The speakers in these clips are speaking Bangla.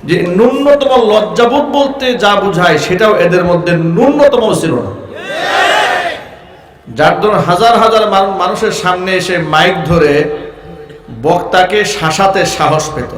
যে ন্যূনতম লজ্জাবোধ বলতে যা বোঝায় সেটাও এদের মধ্যে ন্যূনতম ছিল না। যার ধরুন হাজার হাজার মানুষের সামনে এসে মাইক ধরে বক্তাকে শাসাতে সাহস পেত।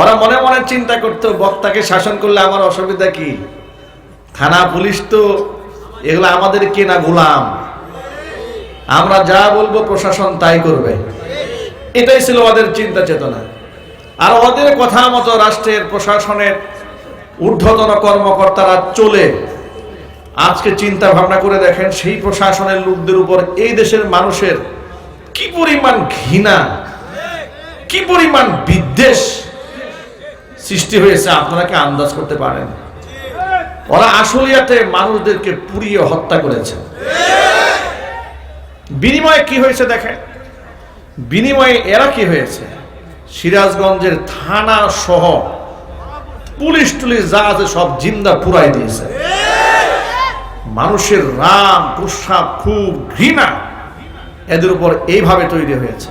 ওরা মনে মনে চিন্তা করতো বক্তাকে শাসন করলে আমার অসুবিধা কি, থানা পুলিশ তো এগুলো আমাদের কেনা গোলাম, আমরা যা বলবো প্রশাসন তাই করবে। এটাই ছিল ওদের চিন্তা চেতনা। আর ওদের কথা মতো রাষ্ট্রের প্রশাসনের ঊর্ধ্বতন কর্মকর্তারা চলে। আজকে চিন্তা ভাবনা করে দেখেন সেই প্রশাসনের লোকদের উপর এই দেশের মানুষের কি পরিমাণ ঘৃণা, কি পরিমাণ বিদ্বেষ সৃষ্টি হয়েছে আপনারা কি আন্দাজ করতে পারেন? ওরা আসলিয়াতে মানুষদেরকে পুড়িয়ে হত্যা করেছে। বিনিময়ে কি হয়েছে দেখেন, বিনিময়ে এরা কি হয়েছে, সিরাজগঞ্জের থানা সহ পুলিশ টুলিশ যা আছে সব জিন্দা পুরাই দিয়েছে। মানুষের রাগ, গুসা, ক্ষোভ, ঘৃণা এদের উপর এইভাবে তৈরি হয়েছে।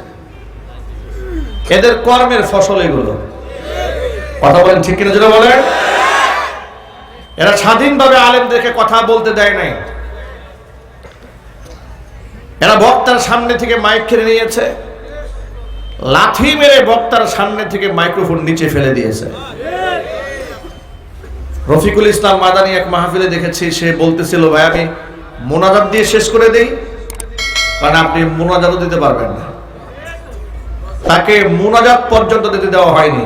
এদের কর্মের ফসল এগুলো। কথা বলেন ঠিক কিনা? যেটা বলেন, এরা স্বাধীনভাবে আলেমদেরকে কথা বলতে দেয় নাই। এরা বক্তার সামনে থেকে মাইক কেড়ে নিয়েছে, লাথি মেরে বক্তার সামনে থেকে মাইক্রোফোন নিচে ফেলে দিয়েছে। রফিকুল ইসলাম মাদানী এক মাহফিলে দেখেছি, সে বলতেছিল ভাই আমি মোনাজাত দিয়ে শেষ করে দেই, কারণ আপনি মোনাজাতও দিতে পারবেন না। তাকে মোনাজাত পর্যন্ত দিতে দেওয়া হয়নি,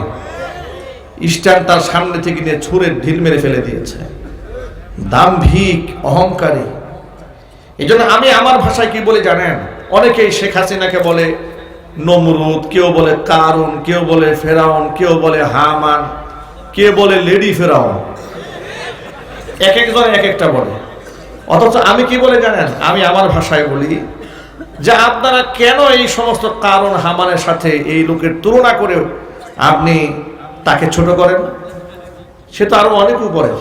স্ট্যান্ড তার সামনে থেকে নিয়ে ছুঁড়ে ঢিল মেরে ফেলে দিয়েছে। দাম্ভিক, অহংকারী। এই জন্য আমি আমার ভাষায় কি বলে জানেন, অনেকেই শেখ হাসিনাকে বলে নমরুদ, কেউ বলে কারুন, কেউ বলে ফেরাউন, কেউ বলে হামান, কেউ বলে লেডি ফেরাউন। এক একজন এক একটা বলে। অথচ আমি কি বলে জানেন, আমি আমার ভাষায় বলি যে আপনারা কেন এই সমস্ত কারণ হামানের সাথে এই লোকের তুলনা করে আপনি তাকে ছোট করেন? সে তো আরো অনেক উপরে।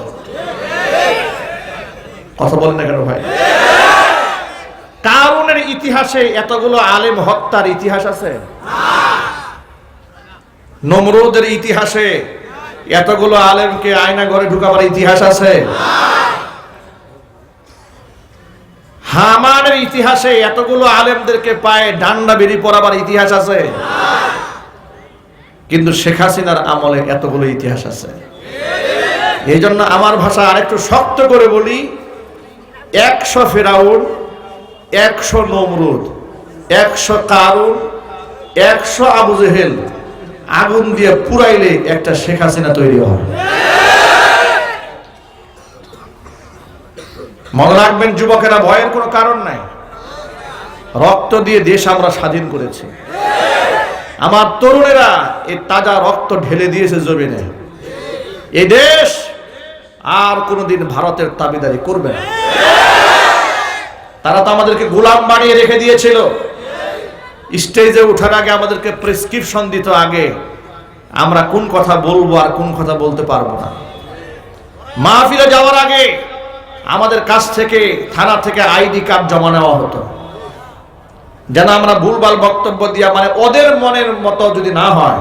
কথা বলেন না কেন ভাই? কারণের ইতিহাসে এতগুলো আলেম হত্যার ইতিহাস আছে? নমরুদের ইতিহাসে এতগুলো আলেমকে আয়না ঘরে ঢুকাবার ইতিহাস আছে? হামানের ইতিহাসে এতগুলো আলেমদেরকে পায়ে ডান্ডা বেরি পরাবার ইতিহাস আছে? কিন্তু শেখ হাসিনার আমলে এতগুলো ইতিহাস আছে। এই জন্য আমার ভাষা আরেকটু শক্ত করে বলি, 100 ফেরাউন, 100 নমরুদ, 100 কারুন, 100 আবু জেহেল আগুন দিয়ে পুরাইলে একটা শেখ হাসিনা তৈরি হয়। মনে রাখবেন যুবকেরা, ভয়ের কোনো কারণ নাই। রক্ত দিয়ে দেশ আমরা স্বাধীন করেছি। আমার তরুণেরা এই তাজা রক্ত ঢেলে দিয়েছে জমিনে। এই দেশ আর কোনোদিন ভারতের দাবিদারি করবে না। তারা তো আমাদেরকে গোলাম বানিয়ে রেখে দিয়েছিল। স্টেজে ওঠার আগে আমাদেরকে প্রেসক্রিপশন দিত, আগে আমরা কোন কথা বলবো আর কোন কথা বলতে পারবো না। মাহফিলে যাওয়ার আগে আমাদের কাছ থেকে থানা থেকে আইডি কার্ড জমা নেওয়া হতো, যেন আমরা ভুলভাল বক্তব্য দিয়া, মানে ওদের মনের মতো যদি না হয়,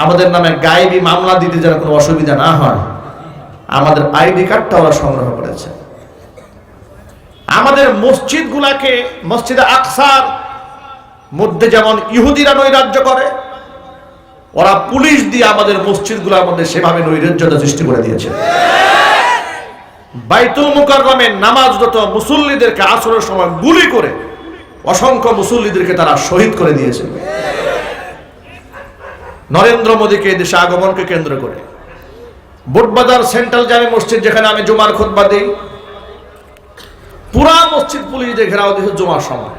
আমাদের নামে গায়েবী মামলা দিতে যেন কোনো অসুবিধা না হয়, আমাদের আইডি কার্ডটা ওরা সংগ্রহ করেছে। আমাদের মসজিদ গুলাকে, মসজিদে আকসার মধ্যে যেমন ইহুদিরা নৈরাজ্য করে, ওরা পুলিশ দিয়ে আমাদের মসজিদ গুলার মধ্যে সেভাবে নৈরাজ্যতা সৃষ্টি করে দিয়েছে। বাইতুল মুকাররমে নামাজরত মুসল্লিদেরকে আসরের সময় গুলি করে অসংখ্য মুসল্লিদেরকে তারা শহীদ করে দিয়েছে। নরেন্দ্র মোদীকে দেশে আগমনকে কেন্দ্র করে বোটবাজার সেন্ট্রাল জামে মসজিদ, যেখানে আমি জুমার খুতবা দিই, পুরা মসজিদ পুলিশ দিয়ে ঘেরাও দিয়েছে। জুমার সময়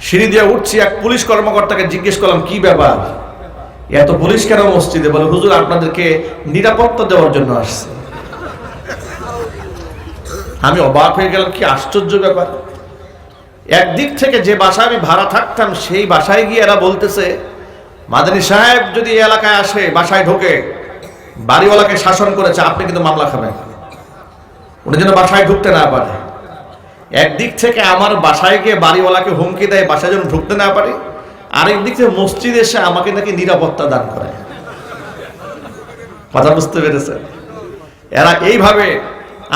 সিঁড়ি দিয়ে উঠছি, এক পুলিশ কর্মকর্তাকে জিজ্ঞেস করলাম কি ব্যাপার, এত পুলিশ কেন মসজিদে? বলে হুজুর আপনাদেরকে নিরাপত্তা দেওয়ার জন্য আসছে। আমি অবাক হয়ে গেলাম, কি আশ্চর্য ব্যাপার। একদিক থেকে যে বাসায় আমি ভাড়া থাকতাম সেই বাসায় গিয়ে এরা বলতেছে মাদানী সাহেব যদি এই এলাকায় আসে, বাসায় ঢোকে, বাড়িওয়ালাকে শাসন করেছে, আপনি কিন্তু মামলা খাবেন, উনি যেন বাসায় ঢুকতে না পারে। একদিক থেকে আমার বাসায় গিয়ে বাড়িওয়ালাকে হুমকি দেয় বাসায় যেন ঢুকতে না পারে, আরেক দিক থেকে মসজিদ এসে আমাকে নাকি নিরাপত্তা দান করে। কথা বুঝতে পেরেছেন? এরা এইভাবে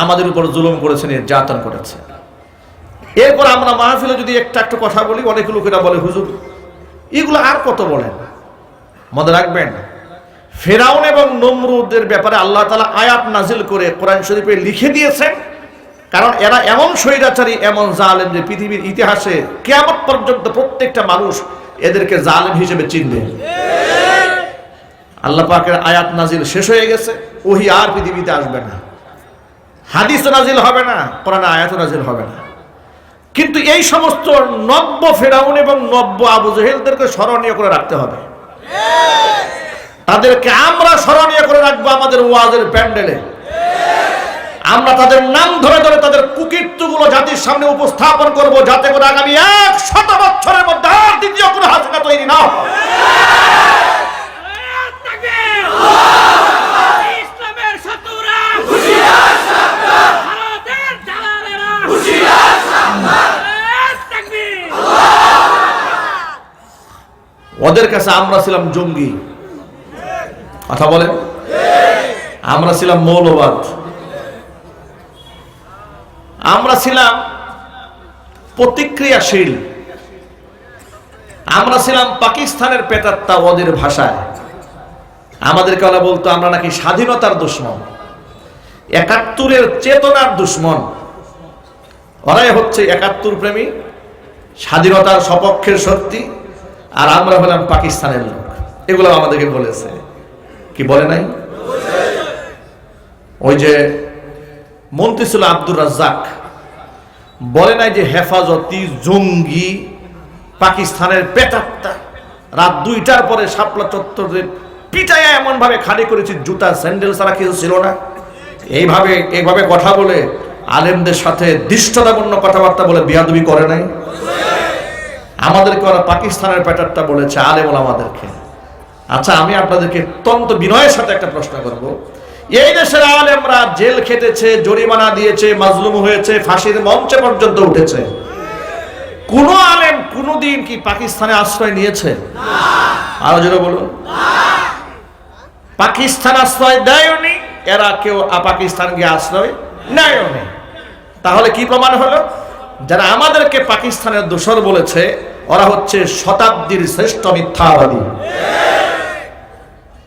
আমাদের উপর জুলুম করেছে, নির্যাতন করেছে। এরপর আমরা মাহফিলে যদি একটু কথা বলি, অনেক লোকেরা বলে হুজুর এগুলো আর কত বলেন। মনে রাখবেন, ফেরাউন এবং নমরুদের ব্যাপারে আল্লাহ তাআলা আয়াত নাজিল করে কোরআন শরীফে লিখে দিয়েছেন, কারণ এরা এমন স্বৈরাচারী, এমন জালেম যে পৃথিবীর ইতিহাসে কিয়ামত পর্যন্ত প্রত্যেকটা মানুষ এদেরকে জালেম হিসেবে চিনবে। আল্লাহ পাকের আয়াত নাজিল শেষ হয়ে গেছে, ওহী আর পৃথিবীতে আসবে না, হাদিসও নাজিল হবে না, কোরআনে আয়াতও নাজিল হবে না। কিন্তু এই সমস্ত নব্য ফেরাউন এবং নব্য আবু জেহেলদেরকে স্মরণীয় করে রাখতে হবে। তাদেরকে আমরা স্মরণীয় করে রাখবো আমাদের ওয়াজের প্যান্ডেলে। আমরা তাদের নাম ধরে ধরে তাদের কুকীর্তিগুলো জাতির সামনে উপস্থাপন করব, যাতে করে আগামী 100 বছরের মধ্যে আর দ্বিতীয় কোনো হাসিনা তৈরি না হয়। ওদের কাছে আমরা ছিলাম জঙ্গি, কথা বলেন, আমরা ছিলাম মৌলবাদ, আমরা ছিলাম প্রতিক্রিয়াশীল, আমরা ছিলাম পাকিস্তানের পেটাত্তা। ওদের ভাষায় আমাদেরকে ওরা বলতো আমরা নাকি স্বাধীনতার দুশমন, ৭১-এর চেতনার দুশমন। ওরাই হচ্ছে ৭১ প্রেমী, স্বাধীনতার সপক্ষের শক্তি, আর আমরা হলাম পাকিস্তানের লোক। এগুলো আমাদেরকে বলেছে, কি বলে নাই? ওই যে মন্ত্রী ছিল আব্দুর রাজ্জাক, বলে নাই যে হেফাজতি জঙ্গি পাকিস্তানের পেটাত্তা। রাত 2টার পরে শাপলা চত্বরে পিটাইয়া এমন ভাবে খালি করেছি, জুতা স্যান্ডেল ছাড়া কিছু ছিল না। এইভাবে কথা বলে আলেমদের সাথে দৃষ্টতাপূর্ণ কথাবার্তা বলে বিয়াদবি করে নাই। আমাদেরকে ওরা পাকিস্তানের পেটাত্তা বলেছে, আলেম ওলামাদেরকে। আচ্ছা, আমি আপনাদেরকে অত্যন্ত বিনয়ের সাথে একটা প্রশ্ন করব। এই দেশের আলেমরা জেল খেটেছে, জরিমানা দিয়েছে, মাজলুম হয়েছে, ফাঁসির মঞ্চে পর্যন্ত উঠেছে। কোন আলেম কোনদিন কি পাকিস্তানে আশ্রয় নিয়েছে? আরো জোরে বলুন। পাকিস্তান আশ্রয় দেয়নি, এরা কেউ পাকিস্তান গিয়ে আশ্রয় নেয়নি। তাহলে কি প্রমাণ হলো? যারা আমাদেরকে পাকিস্তানের দোসর বলেছে, ওরা হচ্ছে শতাব্দীর শ্রেষ্ঠ মিথ্যাবাদী।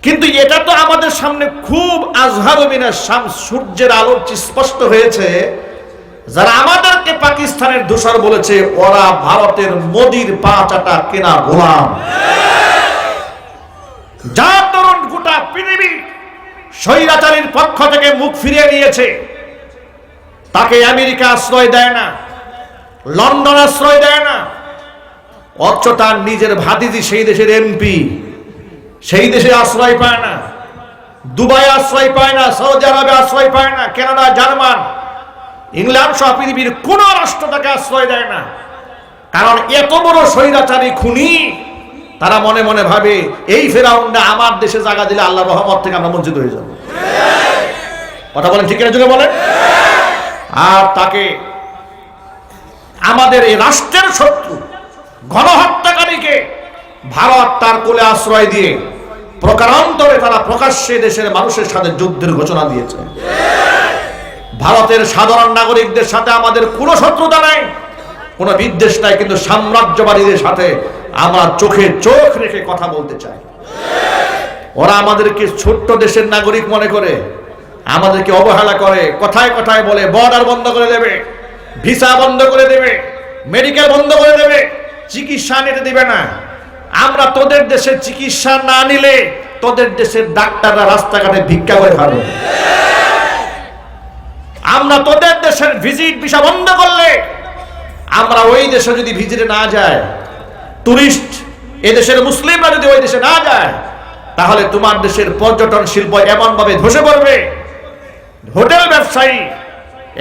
কিন্তু এটা তো আমাদের সামনে খুব আজহারু মিনাশ শামস, সূর্যের আলোর স্পষ্ট হয়েছে। যারা আমাদেরকে পাকিস্তানের দোসর বলেছে, ওরা ভারতের মোদির পা চাটা কেনা গোলাম। যার তরুণ গোটা পৃথিবী স্বৈরাচারীর পক্ষ থেকে মুখ ফিরিয়ে নিয়েছে, তাকে আমেরিকা আশ্রয় দেয় না, লন্ডন আশ্রয় দেয় না, অথচ তার নিজের ভাতিজি সেই দেশের এমপি সেই দেশে আশ্রয় পায় না, দুবাই আশ্রয় পায় না, সৌদি আরবে আশ্রয় পায় না, কানাডা, জার্মান, ইংল্যান্ড সহ পৃথিবীর কোন রাষ্ট্র তাকে আশ্রয় দেয় না। কারণ এত বড় স্বৈরাচারী খুনি, তারা মনে মনে ভাবে এই ফেরাউনটা আমার দেশে জায়গা দিলে আল্লাহর রহমত থেকে আমরা বঞ্চিত হয়ে যাব। কথা বলেন ঠিক না? জোরে বলেন। আর তাকে আমাদের এই রাষ্ট্রের শত্রু গণহত্যাকারীকে ভারত তার কোলে আশ্রয় দিয়ে প্রকারান্তরে তারা প্রকাশ্যে দেশের মানুষের সাথে যুদ্ধের ঘোষণা দিয়েছে। ভারতের সাধারণ নাগরিকদের সাথে আমাদের কোনো শত্রুতা নাই, কোনো বিদ্বেষ নাই, কিন্তু সাম্রাজ্যবাদীদের সাথে আমরা চোখে চোখ রেখে কথা বলতে চাই। ওরা আমাদেরকে ছোট্ট দেশের নাগরিক মনে করে, আমাদেরকে অবহেলা করে, কথায় কথায় বলে বর্ডার বন্ধ করে দেবে, ভিসা বন্ধ করে দেবে, মেডিকেল বন্ধ করে দেবে, চিকিৎসা নিতে দিবে না। আমরা তোদের দেশে চিকিৎসা না নিলে তোদের দেশের ডাক্তাররা রাস্তাঘাটে ভিক্ষা করে খাবে। আমরা তোদের দেশের ভিজিট ভিসা বন্ধ করলে, আমরা ওই দেশে যদি ভিজিটে না যায়, টুরিস্ট এদেশের মুসলিমরা যদি ওই দেশে না যায়, তাহলে তোমার দেশের পর্যটন শিল্প এমন ভাবে ধসে পড়বে। হোটেল ব্যবসায়ী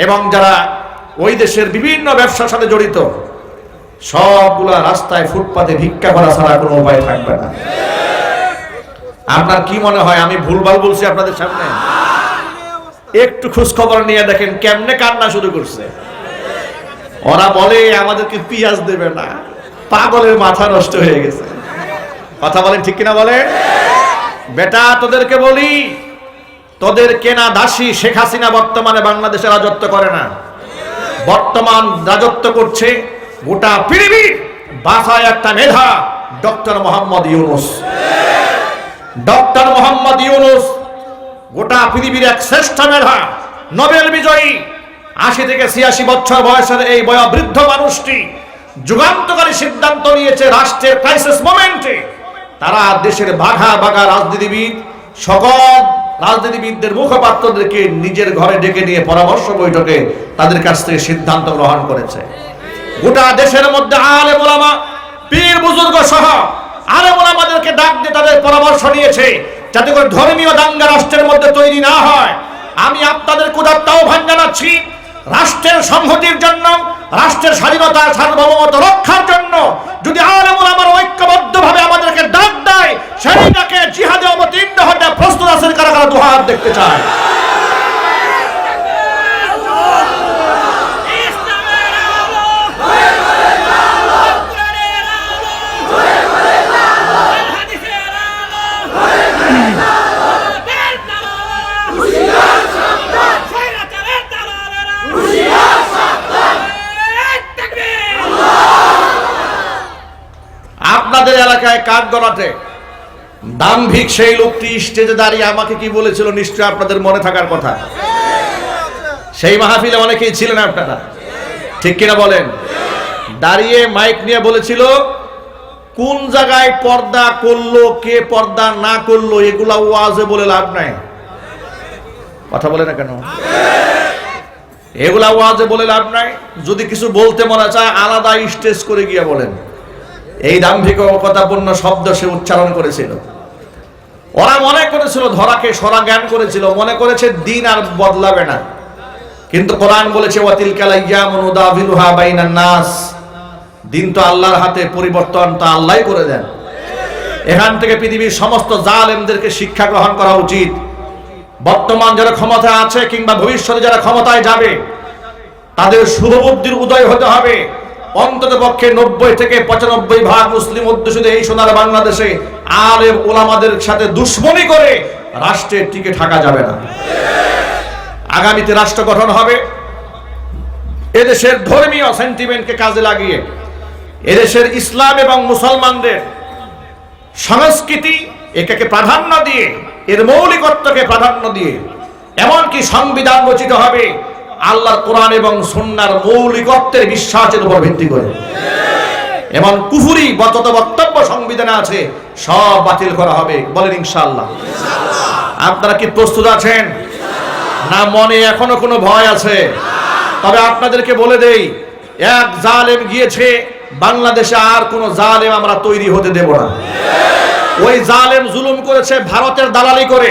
এবং যারা ওই দেশের বিভিন্ন ব্যবসার সাথে জড়িত, সবগুলা রাস্তায় ফুটপাতে ভিক্ষা করা ছাড়া কোনো উপায় থাকবে না। আপনার কি মনে হয় আমি ভুলভাল বলছি আপনাদের সামনে? একটু খোঁজ খবর নিয়ে দেখেন কেমনে কান্না শুরু করছে। ওরা বলে আমাদেরকে পিয়াজ দেবে না, পাগলের মাথা নষ্ট হয়ে গেছে। কথা বলেন ঠিক কিনা? বলে বেটা, তোদেরকে বলি তোদের কেনা দাসী শেখ হাসিনা বর্তমানে বাংলাদেশে রাজত্ব করে না, বর্তমান রাজত্ব করছে গোটা পৃথিবীর বাসায় একটা মেধা, ডক্টর মোহাম্মদ ইউনূস। ডক্টর মোহাম্মদ ইউনূস গোটা পৃথিবীর এক শ্রেষ্ঠ মেধা, নোবেল বিজয়ী। ৮০ থেকে ৮৬ বছর বয়সের এই বয়োবৃদ্ধ মানুষটি যুগান্তকারী সিদ্ধান্ত নিয়েছে রাষ্ট্রের ক্রাইসিস মোমেন্টে তারা দেশের বাঘা বাঘা রাজনীতিবিদ, সকল রাজনীতিবিদদের মুখপাত্রদেরকে নিজের ঘরে ডেকে নিয়ে পরামর্শ বৈঠকে তাদের কাছ থেকে সিদ্ধান্ত গ্রহণ করেছে। গোটা দেশের মধ্যে আলেম ওলামা, পীর বুজুর্গ সহ আলেম ওলামাদেরকে ডাক দিয়ে তাদের পরামর্শ নিয়েছে যাতে করে ধর্মীয় দাঙ্গা রাষ্ট্রের মধ্যে তৈরি না হয়। আমি আপনাদের উদাত্ত আহ্বান জানাচ্ছি, রাষ্ট্রের সংহতির জন্য, রাষ্ট্রের স্বাধীনতা সার্বভৌমত্ব রক্ষার জন্য যদি আলেম ওলামারা ঐক্যবদ্ধভাবে আমাদেরকে ডাক দেয়, সেই ডাকে জিহাদে অবতীর্ণ হতে প্রস্তুত আছেন কারা কারা? দুহাত দেখতে চায়। আপনাদের এলাকায় কাঠগড়াতে দাম্ভিক সেই লোকটি স্টেজে দাঁড়িয়ে আমাকে কি বলেছিল নিশ্চয় আপনাদের মনে থাকার কথা। সেই মাহফিলে অনেকেই ছিলেন আপনারা, ঠিক কিনা বলেন? দাঁড়িয়ে মাইক নিয়ে বলেছিল কোন জায়গায় পর্দা করলো, কে পর্দা না করলো এগুলা ওয়াজে বলে লাভ নাই। কথা বলে না কেন? এগুলা ওয়াজে বলে লাভ নাই। যদি কিছু বলতে মনে চায় আলাদা স্টেজ করে গিয়ে বলেন। এই দাম্ভিকতাপূর্ণ শব্দ সে উচ্চারণ করেছিল। ওরা মনে করেছিল ধরাকে সরা জ্ঞান করেছিল, মনে করেছে দিন আর বদলাবে না। কিন্তু কোরআন বলেছে ওয়াতিলকাল আইয়ামু নুদাবিলুহা বাইনান নাস, দিন তো আল্লাহর হাতে, পরিবর্তন তো আল্লাহই করে দেন। এখান থেকে পৃথিবীর সমস্ত জালেমদেরকে শিক্ষা গ্রহণ করা উচিত। বর্তমান যারা ক্ষমতায় আছে কিংবা ভবিষ্যতে যারা ক্ষমতায় যাবে তাদের শুভবুদ্ধির উদয় হতে হবে। অন্তত পক্ষে 90 থেকে 95% মুসলিম অধ্যুষিত এই সোনার বাংলাদেশে আলেম ওলামাদের সাথে দুশ্মনী করে রাষ্ট্রে টিকে থাকা যাবে না। আগামীতে রাষ্ট্র গঠন হবে এদেশের ধর্মীয় সেন্টিমেন্টকে কাজে লাগিয়ে, এদেশের ইসলাম এবং মুসলমানদের সংস্কৃতি এটাকে প্রাধান্য দিয়ে, এর মৌলিকত্বকে প্রাধান্য দিয়ে এমনকি সংবিধান রচিত হবে আল্লাহর কোরআন এবং সুন্নাহর মৌলিকত্বের বিশ্বাসের উপর ভিত্তি করে। এমন কুফরি যত বক্তব্য সংবিধানে আছে সব বাতিল করা হবে। বলেন ইনশাআল্লাহ। আপনারা কি প্রস্তুত আছেন? না মনে এখনো কোনো ভয় আছে? তবে আপনাদেরকে বলে দেই, এক জালেম গিয়েছে, বাংলাদেশে আর কোনো জালেম আমরা তৈরি হতে দেব না। ওই জালেম জুলুম করেছে ভারতের দালালি করে।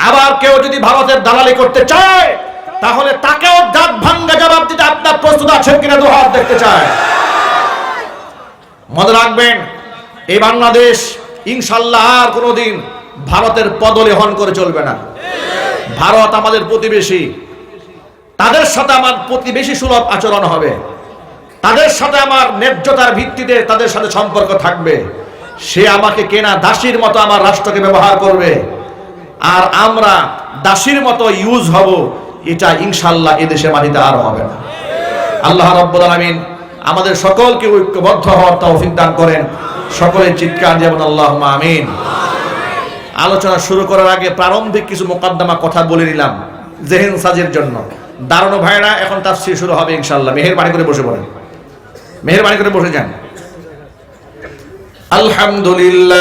আবার কেউ যদি ভারতের দালালি করতে চায় তাহলে তাকেও দাঁত ভাঙ্গা জবাব দিতে আপনার প্রস্তুত আছেন কিনা? দুহাত দেখতে চায়। মনে রাখবেন, এই বাংলাদেশ ইনশাআল্লাহ আর কোনোদিন ভারতের পদলেহন করে চলবে না। ভারত আমাদের প্রতিবেশী, তাদের সাথে আমার প্রতিবেশী সুলভ আচরণ হবে, তাদের সাথে আমার ন্যায্যতার ভিত্তিতে তাদের সাথে সম্পর্ক থাকবে। সে আমাকে কেনা দাসীর মতো আমার রাষ্ট্রকে ব্যবহার করবে, আর আমরা দাসীর মতো ইউজ হব, এটা ইনশাআল্লাহ এদেশে মাটিতে আর হবে না। আল্লাহ রাব্বুল আলামিন আমাদের সকলকে ঐক্যবদ্ধ হওয়ার তৌফিক দান করেন। সকলের চিৎকার যেমন আল্লাহুম্মা আমিন। আলোচনা শুরু করার আগে প্রারম্ভিক কিছু মুকদ্দমা কথা বলে নিলাম জেহেন সাজের জন্য। দাঁড়ানো ভাইরা, এখন তাফসীর শুরু হবে ইনশাআল্লাহ। মেহেরবানি করে বসে পড়েন, মেহেরবানি করে বসে যান। আলহামদুলিল্লাহ